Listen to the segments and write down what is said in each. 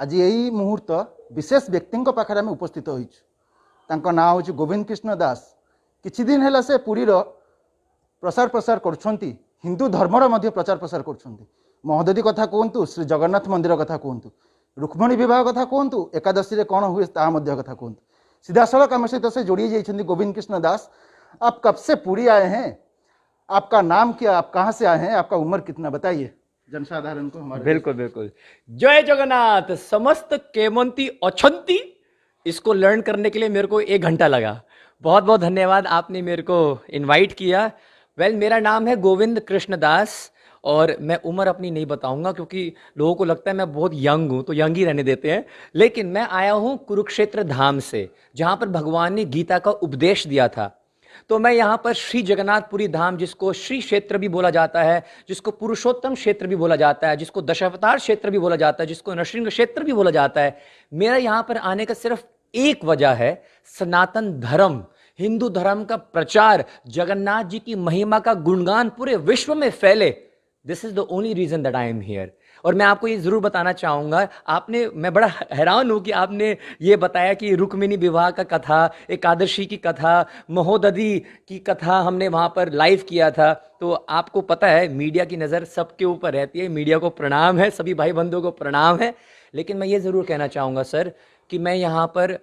आज यही मुहूर्त विशेष व्यक्ति पाखे आम उपस्थित होता ना हूँ गोविंद कृष्ण दास। किछि दिन है से पुरीर प्रसार प्रसार कर हिंदू धर्मर प्रचार प्रसार कर महोदधी कथा कहतु, श्री जगन्नाथ मंदिर कथा कहतु, रुक्मणी विवाह कथा कहतु, एकादशी रे कौन हुए ता कथा कहतु। सीधा सड़क आम सहित से जोड़ी जाइए गोविंद कृष्ण दास। आप कब से पुरी आए हैं? आपका नाम क्या? आप कहाँ से आए हैं? आपका उम्र कितना बताइए जनसाधारण को हमारे। बिल्कुल बिल्कुल। जय जगन्नाथ। समस्त केमंती अछंती, इसको लर्न करने के लिए मेरे को 1 घंटा लगा। बहुत बहुत धन्यवाद, आपने मेरे को इनवाइट किया। मेरा नाम है गोविंद कृष्ण दास और मैं उम्र अपनी नहीं बताऊंगा क्योंकि लोगों को लगता है मैं बहुत यंग हूं, तो यंग ही रहने देते हैं। लेकिन मैं आया हूं कुरुक्षेत्र धाम से, जहां पर भगवान ने गीता का उपदेश दिया था। तो मैं यहाँ पर श्री जगन्नाथपुरी धाम, जिसको श्री क्षेत्र भी बोला जाता है, जिसको पुरुषोत्तम क्षेत्र भी बोला जाता है, जिसको दशावतार क्षेत्र भी बोला जाता है, जिसको नृसिंह क्षेत्र भी बोला जाता है, मेरा यहाँ पर आने का सिर्फ एक वजह है, सनातन धर्म, हिंदू धर्म का प्रचार, जगन्नाथ जी की महिमा का गुणगान पूरे विश्व में फैले। This is the only reason that I am here. और मैं आपको ये जरूर बताना चाहूंगा, मैं बड़ा हैरान हूं कि आपने ये बताया कि रुक्मिणी विवाह का कथा, एकादशी की कथा, महोदधी की कथा हमने वहां पर लाइव किया था। तो आपको पता है मीडिया की नज़र सबके ऊपर रहती है। मीडिया को प्रणाम है, सभी भाई बंधुओं को प्रणाम है। लेकिन मैं ये ज़रूर कहना चाहूँगा सर कि मैं यहाँ पर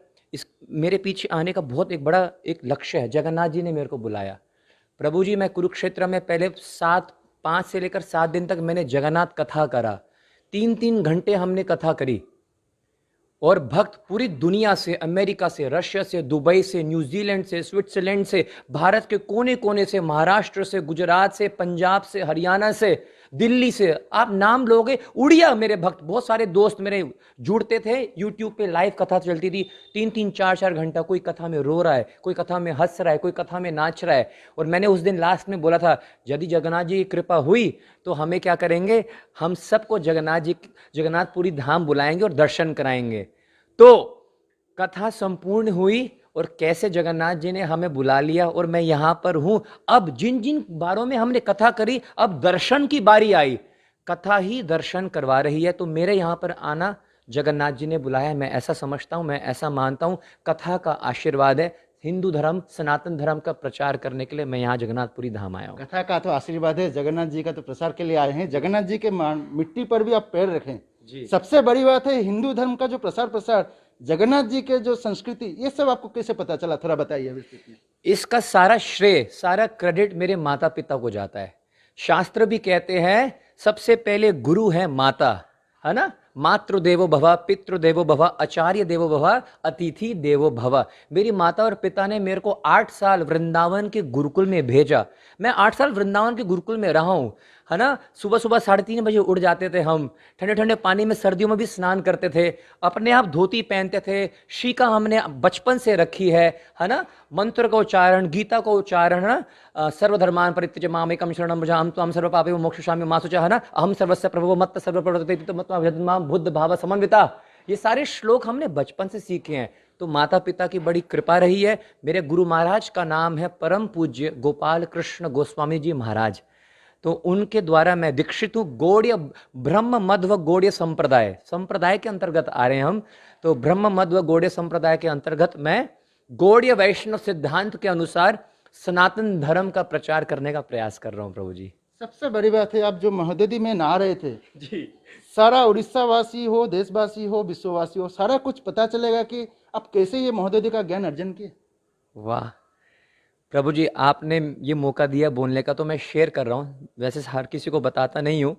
मेरे पीछे आने का बहुत एक बड़ा एक लक्ष्य है। जगन्नाथ जी ने मेरे को बुलाया। प्रभु जी, मैं कुरुक्षेत्र में पहले 5 से लेकर 7 दिन तक मैंने जगन्नाथ कथा करा। 3-3 घंटे हमने कथा करी और भक्त पूरी दुनिया से, अमेरिका से, रशिया से, दुबई से, न्यूजीलैंड से, स्विट्जरलैंड से, भारत के कोने कोने से, महाराष्ट्र से, गुजरात से, पंजाब से, हरियाणा से, दिल्ली से, आप नाम लोगे, उड़िया मेरे भक्त, बहुत सारे दोस्त मेरे जुड़ते थे। यूट्यूब पे लाइव कथा चलती थी 3-3, 4-4 घंटा। कोई कथा में रो रहा है, कोई कथा में हंस रहा है, कोई कथा में नाच रहा है। और मैंने उस दिन लास्ट में बोला था, यदि जगन्नाथ जी की कृपा हुई तो हमें क्या करेंगे, हम सबको जगन्नाथपुरी धाम बुलाएंगे और दर्शन कराएंगे। तो कथा संपूर्ण हुई और कैसे जगन्नाथ जी ने हमें बुला लिया और मैं यहां पर हूं। अब जिन जिन बारों में हमने कथा करी, अब दर्शन की बारी आई। कथा ही दर्शन करवा रही है। तो मेरे यहां पर आना जगन्नाथ जी ने बुलाया, मैं ऐसा समझता हूं, मैं ऐसा मानता हूं। कथा का आशीर्वाद है। हिंदू धर्म, सनातन धर्म का प्रचार करने के लिए मैं यहाँ जगन्नाथपुरी धाम आया हूँ। कथा का तो आशीर्वाद है, जगन्नाथ जी का तो प्रसार के लिए आए हैं। जगन्नाथ जी के मिट्टी पर भी आप पैर रखें जी। सबसे बड़ी बात है हिंदू धर्म का जो प्रसार, जगन्नाथ जी के जो संस्कृति, ये सब आपको कैसे पता चला, थोड़ा बताइए। इसका सारा श्रेय, सारा क्रेडिट मेरे माता पिता को जाता है। शास्त्र भी कहते हैं सबसे पहले गुरु है माता, है ना। मातृदेवो भव, पितृदेवो भव, आचार्य देवो भव, अतिथि देवो भव। मेरी माता और पिता ने मेरे को 8 साल वृंदावन के गुरुकुल में भेजा। मैं 8 साल वृंदावन के गुरुकुल में रहा हूँ, है ना। सुबह सुबह 3:30 बजे उठ जाते थे हम, ठंडे ठंडे पानी में सर्दियों में भी स्नान करते थे, अपने आप धोती पहनते थे, शीका हमने बचपन से रखी है ना। मंत्र का उच्चारण, गीता का उच्चारण, है ना। सर्वधर्मान परित्यज्य मामेकं शरणं व्रज अहं त्वां सर्वपापेभ्यो मोक्षयिष्यामि मा शुचः, है ना। अहम सर्वस्य प्रभवो मत्त सर्वप्रवर्तते मत्वा बुद्ध भाव समन्विता। ये सारे श्लोक हमने बचपन से सीखे हैं। तो माता पिता की बड़ी कृपा रही है। मेरे गुरु महाराज का नाम है परम पूज्य गोपाल कृष्ण गोस्वामी जी महाराज। तो उनके द्वारा मैं दीक्षित हूँ। गौड़ीय ब्रह्म मध्व गौड़ीय संप्रदाय के अंतर्गत आ रहे हैं हम। तो ब्रह्म मध्व गौड़ीय संप्रदाय के अंतर्गत मैं गौड़ीय वैष्णव सिद्धांत के अनुसार सनातन धर्म का प्रचार करने का प्रयास कर रहा हूँ। प्रभु जी, सबसे बड़ी बात है, आप जो महोदधी में नहा रहे थे जी, सारा उड़ीसा वासी हो, देशवासी हो, विश्ववासी हो, सारा कुछ पता चलेगा कि आप कैसे ये महोदधी का ज्ञान अर्जन किए। वाह प्रभु जी, आपने ये मौका दिया बोलने का, तो मैं शेयर कर रहा हूँ। वैसे हर किसी को बताता नहीं हूँ।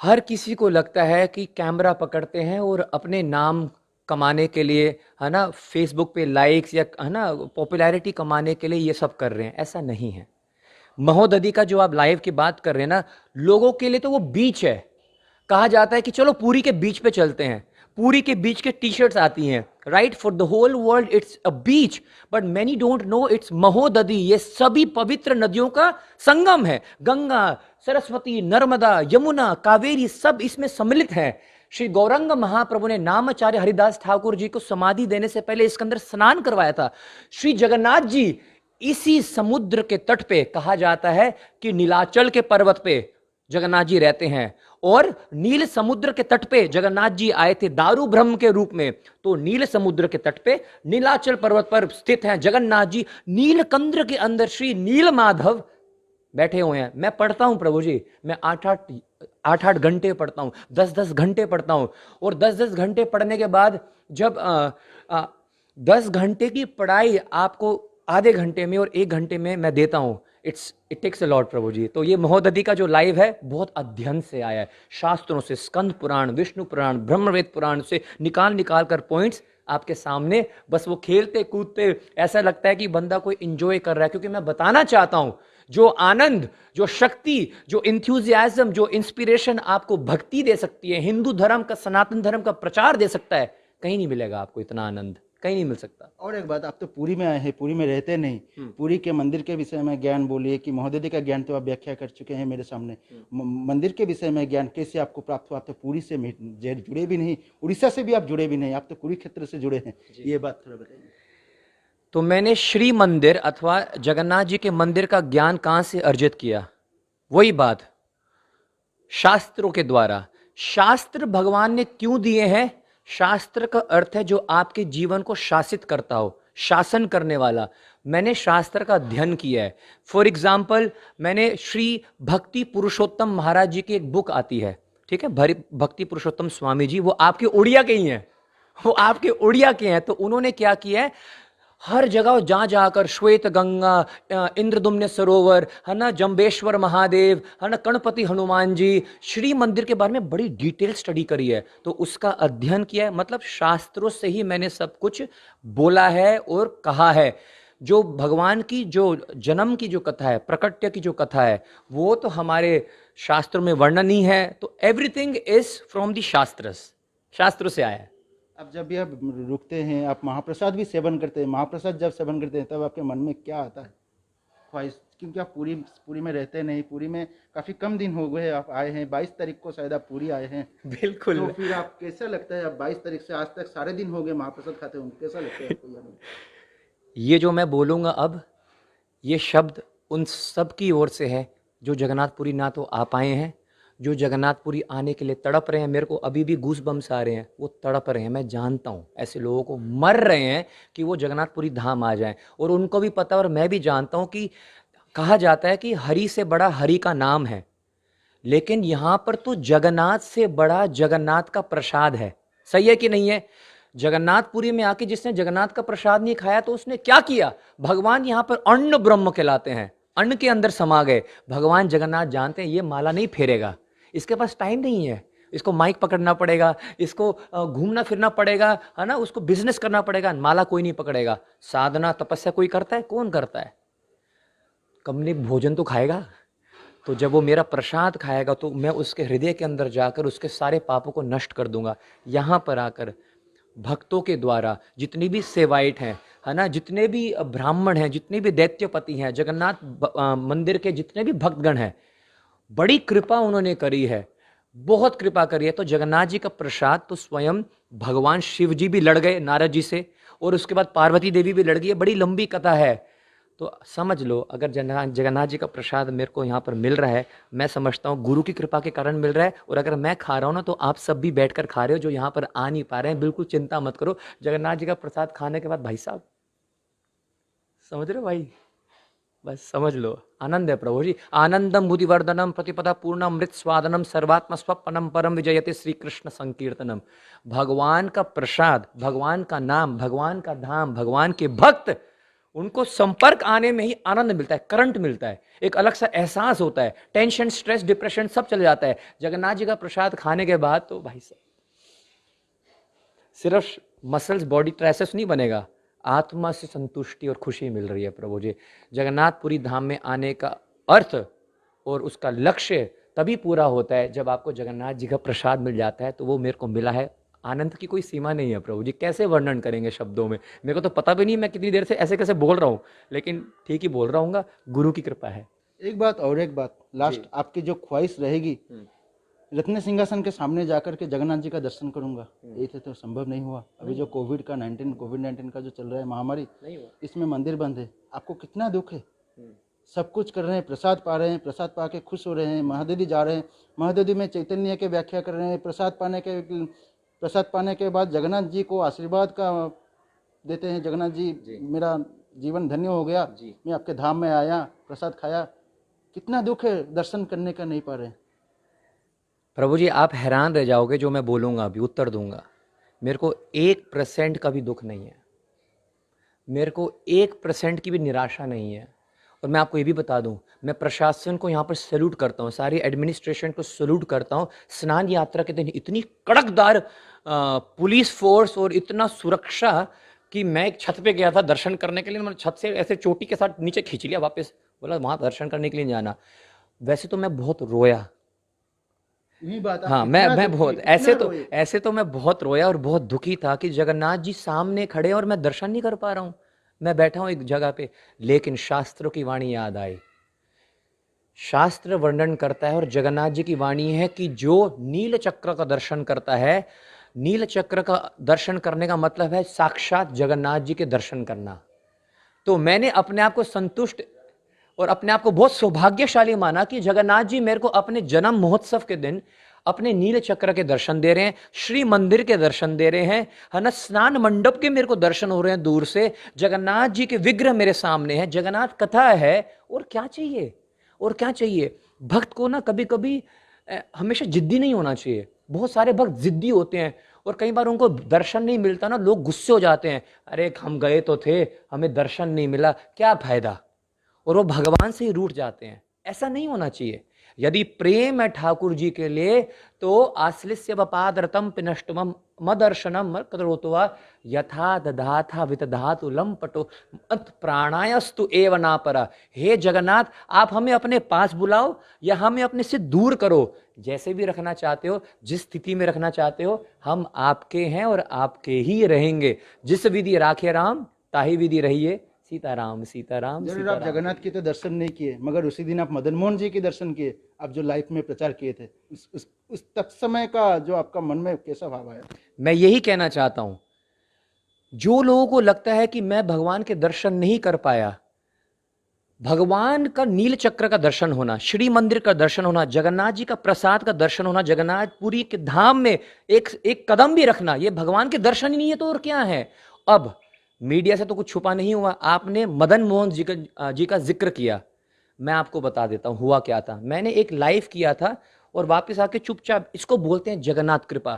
हर किसी को लगता है कि कैमरा पकड़ते हैं और अपने नाम कमाने के लिए, है ना, फेसबुक पे लाइक्स या, है ना, पॉपुलैरिटी कमाने के लिए ये सब कर रहे हैं। ऐसा नहीं है। महोदधी का जो आप लाइव की बात कर रहे हैं ना, लोगों के लिए तो वो बीच है। कहा जाता है कि चलो पुरी के बीच पे चलते हैं। पुरी के बीच के टी शर्ट्स आती हैं, right, for the whole world it's a beach, but many don't know it's Mahodadhi. ये सभी पवित्र नदियों का संगम है। गंगा, सरस्वती, नर्मदा, यमुना, कावेरी सब इसमें सम्मिलित हैं। श्री गौरंग महाप्रभु ने नामाचार्य हरिदास ठाकुर जी को समाधि देने से पहले इसके अंदर स्नान करवाया था। श्री जगन्नाथ जी इसी समुद्र के तट पे, कहा जाता है कि नीलाचल के पर्वत पे जगन्नाथ जी रहते हैं। और नील समुद्र के तट पे जगन्नाथ जी आए थे दारू ब्रह्म के रूप में। तो नील समुद्र के तट पे नीलाचल पर्वत पर स्थित हैं जगन्नाथ जी। नीलकंद्र के अंदर श्री नील माधव बैठे हुए हैं। मैं पढ़ता हूं प्रभु जी, मैं 8-8 घंटे पढ़ता हूं, 10-10 घंटे पढ़ता हूं। और 10-10 घंटे पढ़ने के बाद जब 10 घंटे की पढ़ाई आपको आधे घंटे में और 1 घंटे में मैं देता हूं, इट टेक्स अ लॉट प्रभु जी। तो ये महोदधि का जो लाइव है बहुत अध्ययन से आया है, शास्त्रों से, स्कंद पुराण, विष्णु पुराण, ब्रह्मवेद पुराण से निकाल निकाल कर पॉइंट्स आपके सामने। बस वो खेलते कूदते ऐसा लगता है कि बंदा कोई इंजॉय कर रहा है, क्योंकि मैं बताना चाहता हूं जो आनंद, जो शक्ति, जो इंथ्यूजियाज्म, जो इंस्पिरेशन आपको भक्ति दे सकती है, हिंदू धर्म का, सनातन धर्म का प्रचार दे सकता है, कहीं नहीं मिलेगा आपको इतना आनंद, कहीं नहीं मिल सकता। और एक बात, आप तो पुरी में आए हैं, पुरी में रहते नहीं, पुरी के मंदिर के विषय में ज्ञान बोलिए कि महोदय का ज्ञान तो आप व्याख्या कर चुके हैं मेरे सामने। मंदिर के विषय में ज्ञान कैसे आपको प्राप्त हुआ? आप तो पुरी से जुड़े भी नहीं, उड़ीसा से भी आप जुड़े भी नहीं, आप तो कुरुक्षेत्र से जुड़े हैं, ये बात थोड़ा बताइए। तो मैंने श्री मंदिर अथवा जगन्नाथ जी के मंदिर का ज्ञान कहां से अर्जित किया? वही बात, शास्त्रों के द्वारा। शास्त्र भगवान ने क्यों दिए हैं? शास्त्र का अर्थ है जो आपके जीवन को शासित करता हो, शासन करने वाला। मैंने शास्त्र का अध्ययन किया है। फॉर एग्जाम्पल, मैंने श्री भक्ति पुरुषोत्तम महाराज जी की एक बुक आती है, ठीक है, भक्ति पुरुषोत्तम स्वामी जी, वो आपके उड़िया के ही हैं, वो आपके उड़िया के हैं। तो उन्होंने क्या किया है, हर जगह जहां जाकर श्वेत गंगा, इंद्रदुम्न सरोवर, है ना, जंबेश्वर महादेव, है ना, गणपति हनुमान जी, श्री मंदिर के बारे में बड़ी डिटेल स्टडी करी है। तो उसका अध्ययन किया है, मतलब शास्त्रों से ही मैंने सब कुछ बोला है और कहा है। जो भगवान की जो जन्म की जो कथा है, प्रकट्य की जो कथा है, वो तो हमारे शास्त्रों में वर्णन ही है। तो everything is from the shastras, शास्त्रों से आया है। अब जब भी आप रुकते हैं, आप महाप्रसाद भी सेवन करते हैं, महाप्रसाद जब सेवन करते हैं तब आपके मन में क्या आता है, ख्वाहिश? क्योंकि आप पूरी में रहते नहीं, पूरी में काफ़ी कम दिन हो गए आप आए हैं, 22 तारीख को शायद आप पूरी आए हैं। बिल्कुल। तो फिर आप कैसा लगता है, आप 22 तारीख से आज तक सारे दिन हो गए महाप्रसाद खाते होंगे, कैसा लगता है आपको? ये जो मैं बोलूँगा अब, ये शब्द उन सब की ओर से है जो जगन्नाथपुरी ना तो आ पाए हैं, जो जगन्नाथपुरी आने के लिए तड़प रहे हैं। मेरे को अभी भी गूस बम्स आ रहे हैं, वो तड़प रहे हैं। मैं जानता हूँ ऐसे लोगों को, मर रहे हैं कि वो जगन्नाथपुरी धाम आ जाएं। और उनको भी पता, और मैं भी जानता हूँ कि कहा जाता है कि हरि से बड़ा हरि का नाम है, लेकिन यहाँ पर तो जगन्नाथ से बड़ा जगन्नाथ का प्रसाद है। सही है कि नहीं है? जगन्नाथपुरी में आके जिसने जगन्नाथ का प्रसाद नहीं खाया तो उसने क्या किया? भगवान यहाँ पर अन्न ब्रह्म कहलाते हैं, अन्न के अंदर समा गए। भगवान जगन्नाथ जानते हैं ये माला नहीं फेरेगा, इसके पास टाइम नहीं है, इसको माइक पकड़ना पड़ेगा, इसको घूमना फिरना पड़ेगा, है ना, उसको बिजनेस करना पड़ेगा। माला कोई नहीं पकड़ेगा। साधना तपस्या कोई करता है? कौन करता है? कमने भोजन तो खाएगा। तो जब वो मेरा प्रसाद खाएगा तो मैं उसके हृदय के अंदर जाकर उसके सारे पापों को नष्ट कर दूंगा। यहाँ पर आकर भक्तों के द्वारा जितनी भी सेवाइट हैं, है ना, जितने भी ब्राह्मण हैं, जितने भी दैत्यपति हैं, जगन्नाथ मंदिर के जितने भी भक्तगण हैं, बड़ी कृपा उन्होंने करी है, बहुत कृपा करी है। तो जगन्नाथ जी का प्रसाद तो स्वयं भगवान शिव जी भी लड़ गए नारद जी से, और उसके बाद पार्वती देवी भी लड़ गई है। बड़ी लंबी कथा है। तो समझ लो, अगर जगन्नाथ जी का प्रसाद मेरे को यहाँ पर मिल रहा है, मैं समझता हूँ गुरु की कृपा के कारण मिल रहा है। और अगर मैं खा रहा हूँ ना, तो आप सब भी बैठकर खा रहे हो जो यहाँ पर आ नहीं पा रहे हैं। बिल्कुल चिंता मत करो। जगन्नाथ जी का प्रसाद खाने के बाद भाई साहब, समझ रहे हो भाई, बस समझ लो, आनंद है प्रभु जी। आनंदम बुद्धिवर्धनम प्रतिपदा पूर्णम मृत स्वादनम सर्वात्म स्वप्नम परम विजयते श्री कृष्ण संकीर्तनम। भगवान का प्रसाद, भगवान का नाम, भगवान का धाम, भगवान के भक्त, उनको संपर्क आने में ही आनंद मिलता है, करंट मिलता है, एक अलग सा एहसास होता है। टेंशन, स्ट्रेस, डिप्रेशन सब चले जाता है जगन्नाथ जी का प्रसाद खाने के बाद। तो भाई साहब, सिर्फ मसल्स, बॉडी ट्राइसेप्स नहीं बनेगा, आत्मा से संतुष्टि और खुशी मिल रही है प्रभु जी। जगन्नाथपुरी धाम में आने का अर्थ और उसका लक्ष्य तभी पूरा होता है जब आपको जगन्नाथ जी का प्रसाद मिल जाता है। तो वो मेरे को मिला है। आनंद की कोई सीमा नहीं है प्रभु जी, कैसे वर्णन करेंगे शब्दों में? मेरे को तो पता भी नहीं मैं कितनी देर से ऐसे कैसे बोल रहा हूँ, लेकिन ठीक ही बोल रहा हूँ, गुरु की कृपा है। एक बात और एक बात लास्ट, आपकी जो ख्वाहिश रहेगी, रत्न सिंहासन के सामने जाकर के जगन्नाथ जी का दर्शन करूंगा, ये तो संभव नहीं हुआ। अभी जो कोविड 19 का जो चल रहा है महामारी, इसमें मंदिर बंद है, आपको कितना दुख है? सब कुछ कर रहे हैं, प्रसाद पा रहे हैं, प्रसाद पा के खुश हो रहे हैं, महादधी जा रहे हैं, महादधी में चैतन्य के व्याख्या कर रहे हैं, प्रसाद पाने के बाद जगन्नाथ जी को आशीर्वाद का देते हैं, जगन्नाथ जी मेरा जीवन धन्य हो गया, मैं आपके धाम में आया, प्रसाद खाया। कितना दुख है, दर्शन करने का नहीं पा रहे। प्रभु जी आप हैरान रह जाओगे जो मैं बोलूँगा, अभी उत्तर दूंगा। मेरे को 1% का भी दुख नहीं है, मेरे को 1% की भी निराशा नहीं है। और मैं आपको ये भी बता दूं, मैं प्रशासन को यहाँ पर सैल्यूट करता हूँ, सारी एडमिनिस्ट्रेशन को सैल्यूट करता हूँ। स्नान यात्रा के दिन इतनी कड़कदार पुलिस फोर्स और इतना सुरक्षा कि मैं एक छत पे गया था दर्शन करने के लिए, मैंने छत से ऐसे चोटी के साथ नीचे खींच लिया वापस, बोला वहाँ दर्शन करने के लिए नहीं जाना। वैसे तो मैं बहुत रोया, यही बात आप हाँ कितना मैं दुखी, बहुत कितना ऐसे तो मैं बहुत रोया और बहुत दुखी था कि जगन्नाथ जी सामने खड़े हैं और मैं दर्शन नहीं कर पा रहा हूँ। मैं बैठा हूँ एक जगह पे, लेकिन शास्त्रों की वाणी याद आई। शास्त्र वर्णन करता है और जगन्नाथ जी की वाणी है कि जो नील चक्र का दर्शन करता है, नील चक्र का दर्शन करने का मतलब है साक्षात जगन्नाथ जी के दर्शन करना। तो मैंने अपने आप को संतुष्ट और अपने आप को बहुत सौभाग्यशाली माना कि जगन्नाथ जी मेरे को अपने जन्म महोत्सव के दिन अपने नील चक्र के दर्शन दे रहे हैं, श्री मंदिर के दर्शन दे रहे हैं, है ना, स्नान मंडप के मेरे को दर्शन हो रहे हैं दूर से, जगन्नाथ जी के विग्रह मेरे सामने है, जगन्नाथ कथा है। और क्या चाहिए, और क्या चाहिए। भक्त को ना कभी कभी हमेशा जिद्दी नहीं होना चाहिए। बहुत सारे भक्त जिद्दी होते हैं और कई बार उनको दर्शन नहीं मिलता ना, लोग गुस्से हो जाते हैं, अरे हम गए तो थे, हमें दर्शन नहीं मिला, क्या फायदा, और वो भगवान से ही रूठ जाते हैं। ऐसा नहीं होना चाहिए। यदि प्रेम है ठाकुर जी के लिए तो आश्लिष्य पादरतम पिनष्टमम मदर्शनम करोत्वा यथा दधाथा वितधातु लंपटो अत प्राणायस्तु एव नापरा। हे जगन्नाथ, आप हमें अपने पास बुलाओ या हमें अपने से दूर करो, जैसे भी रखना चाहते हो, जिस स्थिति में रखना चाहते हो, हम आपके हैं और आपके ही रहेंगे। जिस विधि राखे राम ताही विधि रहिए, सीताराम सीताराम जरूर। आप सीताराम। जगन्नाथ के तो दर्शन नहीं किए, मगर उसी दिन आप मदन मोहन जी के दर्शन किए, आप जो लाइफ में प्रचार किए थे, उस तत्समय का जो आपका मन में कैसा भाव आया? मैं यही कहना चाहता हूं, जो लोगों को लगता है कि मैं भगवान के दर्शन नहीं कर पाया, भगवान का नील चक्र का दर्शन होना, श्री मंदिर का दर्शन होना, जगन्नाथ जी का प्रसाद का दर्शन होना, जगन्नाथपुरी के धाम में एक कदम भी रखना, ये भगवान के दर्शन ही नहीं है तो और क्या है। अब मीडिया से तो कुछ छुपा नहीं हुआ। आपने मदन मोहन जी का जिक्र किया, मैं आपको बता देता हूं हुआ क्या था। मैंने एक लाइव किया था और वापस आके चुपचाप, इसको बोलते हैं जगन्नाथ कृपा।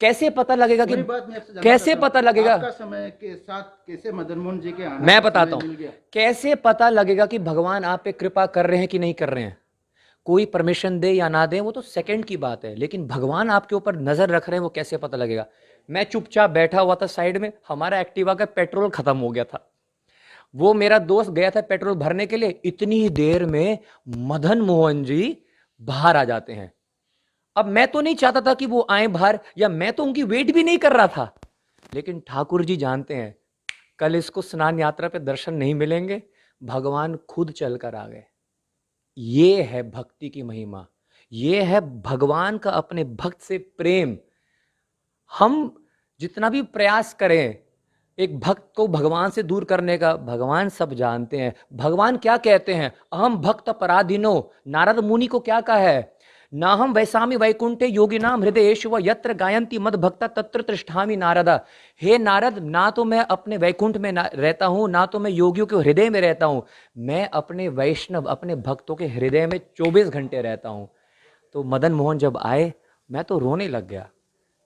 कैसे पता लगेगा कि, कैसे पता लगेगा, आपका समय के साथ कैसे मदन मोहन जी के आने मैं का बताता समय हूं मिल गया? कैसे पता लगेगा कि भगवान आप पे कृपा कर रहे हैं कि नहीं कर रहे हैं। कोई परमिशन दे या ना दे वो तो सेकंड की बात है, लेकिन भगवान आपके ऊपर नजर रख रहे हैं वो कैसे पता लगेगा। मैं चुपचाप बैठा हुआ था साइड में, हमारा एक्टिवा का पेट्रोल खत्म हो गया था, वो मेरा दोस्त गया था पेट्रोल भरने के लिए, इतनी ही देर में मदन मोहन जी बाहर आ जाते हैं। अब मैं तो नहीं चाहता था कि वो आए बाहर, या मैं तो उनकी वेट भी नहीं कर रहा था, लेकिन ठाकुर जी जानते हैं कल इसको स्नान यात्रा पे दर्शन नहीं मिलेंगे, भगवान खुद चलकर आ गए। ये है भक्ति की महिमा, ये है भगवान का अपने भक्त से प्रेम। हम जितना भी प्रयास करें एक भक्त को भगवान से दूर करने का, भगवान सब जानते हैं। भगवान क्या कहते हैं, अहम भक्त पराधीनो। नारद मुनि को क्या कहा है, ना हम वैसामी वैकुंठे योगी नाम हृदयेषु व यत्र गायंती मद भक्ता तत्र तिष्ठामि नारदा। हे नारद, ना तो मैं अपने वैकुंठ में रहता हूं, ना तो मैं योगियों के हृदय में रहता हूं, मैं अपने वैष्णव अपने भक्तों के हृदय में 24 घंटे रहता हूं। तो मदन मोहन जब आए मैं तो रोने लग गया।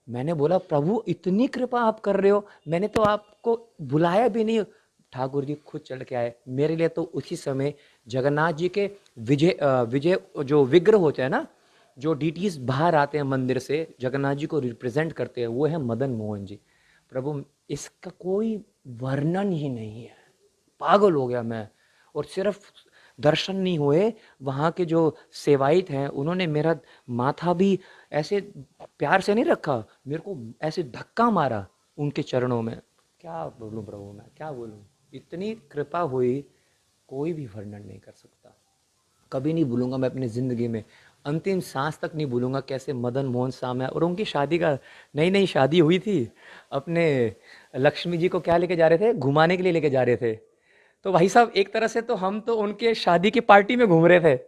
मैंने बोला प्रभु इतनी कृपा आप कर रहे हो, मैंने तो आपको बुलाया भी नहीं। ठाकुर जी खुद चल के आए मेरे लिए। तो उसी समय जगन्नाथ जी के विजय जो विग्रह होते हैं ना, जो डीटीज बाहर आते हैं मंदिर से जगन्नाथ जी को रिप्रेजेंट करते हैं, वो है मदन मोहन जी। प्रभु इसका कोई वर्णन ही नहीं है, पागल हो गया मैं। और सिर्फ दर्शन नहीं हुए, वहाँ के जो सेवायत हैं उन्होंने मेरा माथा भी ऐसे प्यार से नहीं रखा, मेरे को ऐसे धक्का मारा उनके चरणों में। क्या बोलूं प्रभु, मैं क्या बोलूं, इतनी कृपा हुई कोई भी वर्णन नहीं कर सकता। कभी नहीं भूलूंगा मैं अपनी ज़िंदगी में, अंतिम सांस तक नहीं भूलूंगा कैसे मदन मोहन सामने। और उनकी शादी का, नई नई शादी हुई थी, अपने लक्ष्मी जी को क्या लेके जा रहे थे, घुमाने के लिए लेके जा रहे थे। तो भाई साहब एक तरह से तो हम तो उनके शादी की पार्टी में घूम रहे थे,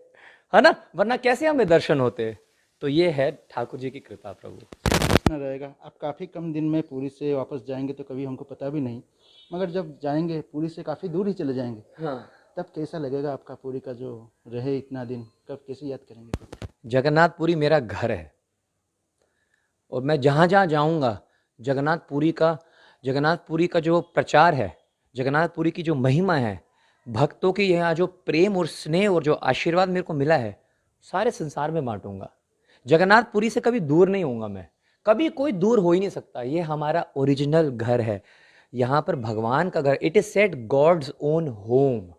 है ना, वरना कैसे हमें दर्शन होते। तो ये है ठाकुर जी की कृपा प्रभु। न रहेगा। आप काफ़ी कम दिन में पुरी से वापस जाएंगे तो कभी हमको पता भी नहीं, मगर जब जाएंगे पुरी से काफ़ी दूर ही चले जाएंगे, हाँ, तब कैसा लगेगा आपका पुरी का जो रहे इतना दिन, कब कैसे याद करेंगे? जगन्नाथपुरी मेरा घर है और मैं जहाँ जहाँ जाऊँगा जगन्नाथपुरी का जो प्रचार है, जगन्नाथपुरी की जो महिमा है, भक्तों की यहाँ जो प्रेम और स्नेह और जो आशीर्वाद मेरे को मिला है, सारे संसार में बांटूंगा। जगन्नाथपुरी से कभी दूर नहीं होऊंगा मैं, कभी कोई दूर हो ही नहीं सकता। ये हमारा ओरिजिनल घर है, यहाँ पर भगवान का घर, it is said God's own home.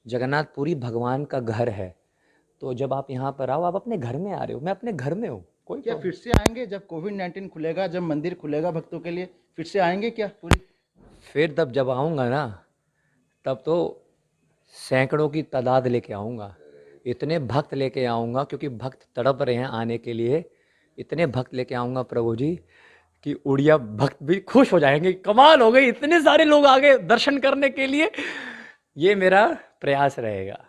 Jagannathpuri भगवान का घर है। तो जब आप यहाँ पर आओ, आप अपने घर में आ रहे हो, मैं अपने घर में हूँ। कोई क्या फिर से आएंगे जब कोविड-19 खुलेगा, जब मंदिर खुलेगा भक्तों के लिए, फिर से आएंगे क्या पुरी? फिर तब जब आऊँगा ना, तब तो सैकड़ों की तादाद लेके आऊँगा, इतने भक्त लेके आऊँगा, क्योंकि भक्त तड़प रहे हैं आने के लिए। इतने भक्त लेके आऊँगा प्रभु जी कि उड़िया भक्त भी खुश हो जाएंगे, कमाल हो गई, इतने सारे लोग आ गए दर्शन करने के लिए। ये मेरा प्रयास रहेगा।